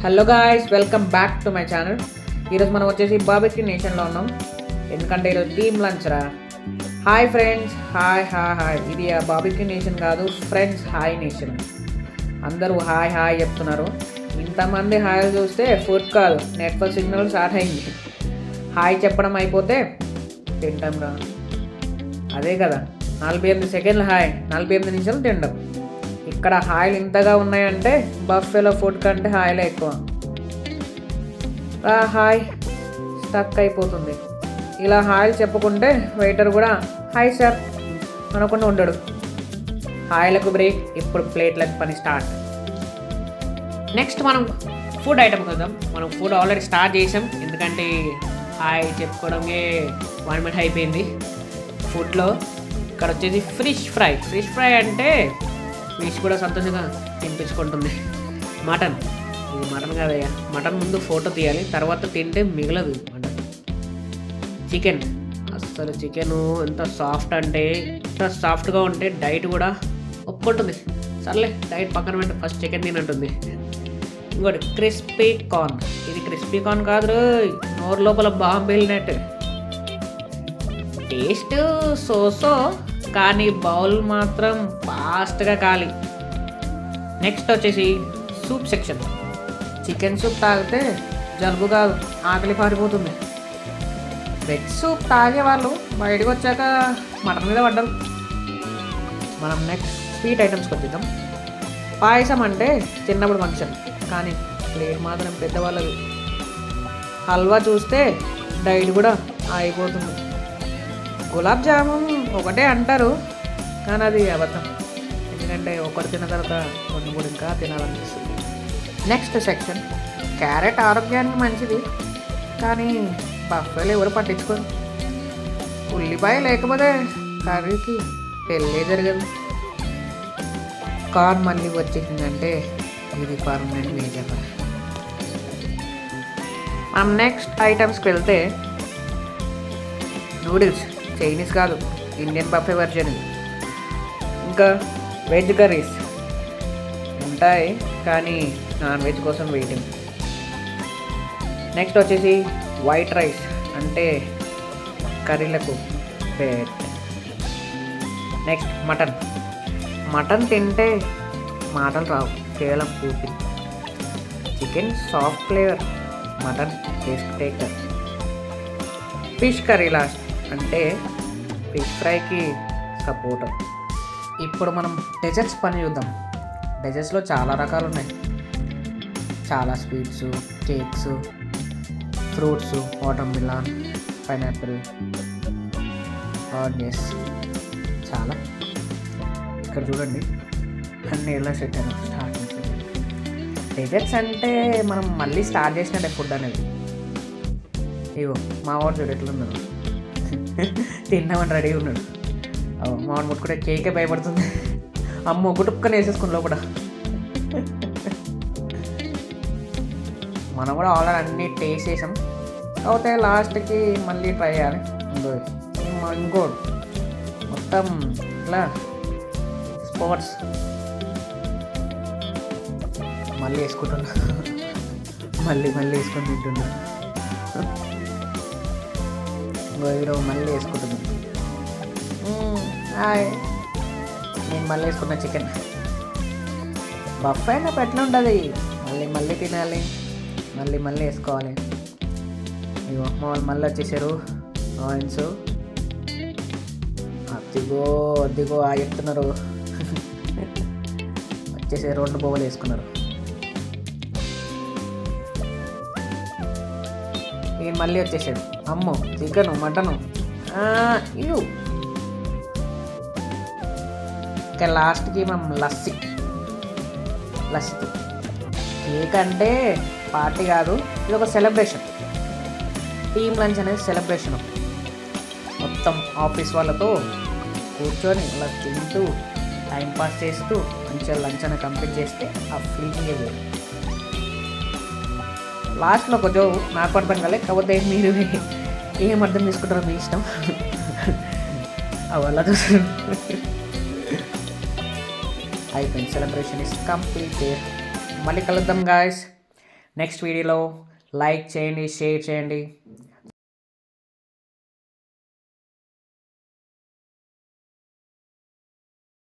Hello guys, welcome back to my channel. ఈరోజు మనం వచ్చేసి బార్బిక్యూ నేషన్లో ఉన్నాం. ఎందుకంటే ఈరోజు టీమ్ లంచ్ రా. Hi friends, hi hi hi. ఇది బార్బిక్యూ నేషన్ కాదు ఫ్రెండ్స్, హాయ్ నేషన్. అందరూ హాయ్ హాయ్ చెప్తున్నారు. ఇంతమంది హాయ్ చూస్తే ఫుడ్ కాదు, నెట్వర్క్ సిగ్నల్ స్టార్ట్ అయింది. హాయ్ చెప్పడం అయిపోతే తింటాం రా. అదే కదా, 48 సెకండ్లు హాయ్, 48 నిమిషాలు తింటాం. ఇక్కడ హాయిలు ఇంతగా ఉన్నాయంటే బఫేలో ఫుడ్ కంటే హాయిలే ఎక్కువ. హాయ్ స్టక్ అయిపోతుంది. ఇలా హాయిలు చెప్పుకుంటే వెయిటర్ కూడా హాయ్ సార్ అనకుండా ఉండడు. హాయిలకు బ్రేక్, ఇప్పుడు ప్లేట్లకు పని స్టార్ట్. నెక్స్ట్ మనం ఫుడ్ ఐటమ్ చూద్దాం. మనం ఫుడ్ ఆల్రెడీ స్టార్ట్ చేసాం, ఎందుకంటే హాయ్ చెప్పుకోవడమే 1 మినిట్ అయిపోయింది. ఫుడ్లో ఇక్కడ వచ్చేసి ఫిష్ ఫ్రై అంటే ఫిష్ కూడా సంతోషంగా తినిపించుకుంటుంది. మటన్, ఇది మటన్ కాదయ్యా. మటన్ ముందు ఫోటో తీయాలి, తర్వాత తింటే మిగలదు మటన్. చికెన్, అస్సలు చికెన్ ఎంత సాఫ్ట్ అంటే ఎంత సాఫ్ట్గా ఉంటే డైట్ కూడా ఒప్పుకుంటుంది. సర్లే డైట్ పక్కన పెట్టి ఫస్ట్ చికెన్ తినంటుంది. ఇంకోటి క్రిస్పీ కార్న్. ఇది క్రిస్పీ కార్న్ కాదు, నోరు లోపల బాంబు వెళ్ళినట్టు. టేస్ట్ సో కానీ బౌల్ మాత్రం ఫాస్ట్గా కాలి. నెక్స్ట్ వచ్చేసి సూప్ సెక్షన్. చికెన్ సూప్ తాగితే జలుబు కాదు, ఆకలి పారిపోతుంది. వెజ్ సూప్ తాగే వాళ్ళు బయటకు వచ్చాక మటన్ మీద పడ్డారు. మనం నెక్స్ట్ స్వీట్ ఐటమ్స్కి వచ్చేద్దాం. పాయసం అంటే చిన్నప్పుడు ఫంక్షన్, కానీ ప్లేట్ మాత్రం పెద్దవాళ్ళది. హల్వా చూస్తే డైట్ కూడా అయిపోతుంది. గులాబ్ జామున్ ఒకటే అంటారు, కానీ అది అబద్ధం. ఎందుకంటే ఒకటి తిన్న తర్వాత కొన్ని కూడా ఇంకా తినాలనిపిస్తుంది. నెక్స్ట్ సెక్షన్ క్యారెట్ ఆరోగ్యానికి మంచిది, కానీ బఫేలు ఎవరు పట్టించుకోరు. ఉల్లిపాయ లేకపోతే కర్రీకి పెళ్ళే జరగదు. కార్న్ మళ్ళీ వచ్చేసిందంటే ఇది పర్మనెంట్ మేజర్. మనం నెక్స్ట్ ఐటమ్స్కి వెళ్తే నూడిల్స్, చైనీస్ కాదు, ఇండియన్ బఫే వర్జన్. ఇంకా వెజ్ కర్రీస్ ఉంటాయి, కానీ నాన్ వెజ్ కోసం వెయిటింగ్. నెక్స్ట్ వచ్చేసి వైట్ రైస్, అంటే కర్రీలకు ఫేట్. నెక్స్ట్ మటన్ తింటే మాటలు రావు, కేవలం పూర్తి. Chicken soft flavour, mutton taste taker. Fish curry last, అంటే ఫిష్ ఫ్రైకి సపోర్టర్. ఇప్పుడు మనం డెజర్ట్స్ పని చూద్దాం. డెజర్ట్స్లో చాలా రకాలు ఉన్నాయి. చాలా sweets, cakes, fruits, watermelon, pineapple, onions, చాలా. ఇక్కడ చూడండి అన్నీ ఎలా సెట్ అయినా స్టార్టింగ్. డెజర్ట్స్ అంటే మనం మళ్ళీ స్టార్ట్ చేసినట్టే ఫుడ్ అనేది. ఇగో మా వాడు చూడు ఎట్లున్నాడు, తిన్నామని రెడీ ఉన్నాడు. మామిడి ముట్టుకుంటే కేకే భయపడుతుంది. అమ్మో గుటుక్కని వేసేసుకుని లోపల. మనం కూడా ఆల్రెడీ అన్నీ టేస్ట్ చేసాం, కాకపోతే లాస్ట్కి మళ్ళీ ట్రై చేయాలి. ఇంకోటి మొత్తం ఇట్లా స్పోర్ట్స్ మళ్ళీ వేసుకుంటున్నా, మళ్ళీ వేసుకొని తింటున్నా. హీరో మళ్ళీ వేసుకుంటుంది. నేను మళ్ళీ వేసుకున్న చికెన్. బఫే అయినా ఎట్లా ఉంటుంది, మళ్ళీ తినాలి, మళ్ళీ వేసుకోవాలి. ఇగో మా వాళ్ళు మళ్ళీ వచ్చేసారు. ఆయిన్స్ అద్దిగో చెప్తున్నారు. వచ్చేసారు, 2 బొమ్మలు వేసుకున్నారు. ఈయన మళ్ళీ వచ్చేసాడు. అమ్మో చికెను మటను ఇవి. ఇంకా లాస్ట్కి మనం లస్సీతో. కేక్ అంటే పార్టీ కాదు, ఇది ఒక సెలబ్రేషన్. టీమ్ లంచ్ అనేది సెలబ్రేషన్. మొత్తం ఆఫీస్ వాళ్ళతో కూర్చొని ఇలా తింటూ టైంపాస్ చేస్తూ మంచిగా లంచ్ అనేది కంప్లీట్ చేస్తే ఆ ఫీలింగే వేరు. లాస్ట్లో ఒక జో నాకు అర్థం కాలే, కాకపోతే మీరు ఏం అర్థం చేసుకుంటారో మీ ఇష్టం. అలా చూసారు. అయిపోయింది, సెలబ్రేషన్ ఇస్ కంప్లీట్. మళ్ళీ కలుద్దాం గాయస్ నెక్స్ట్ వీడియోలో లైక్ చేయండి, షేర్ చేయండి.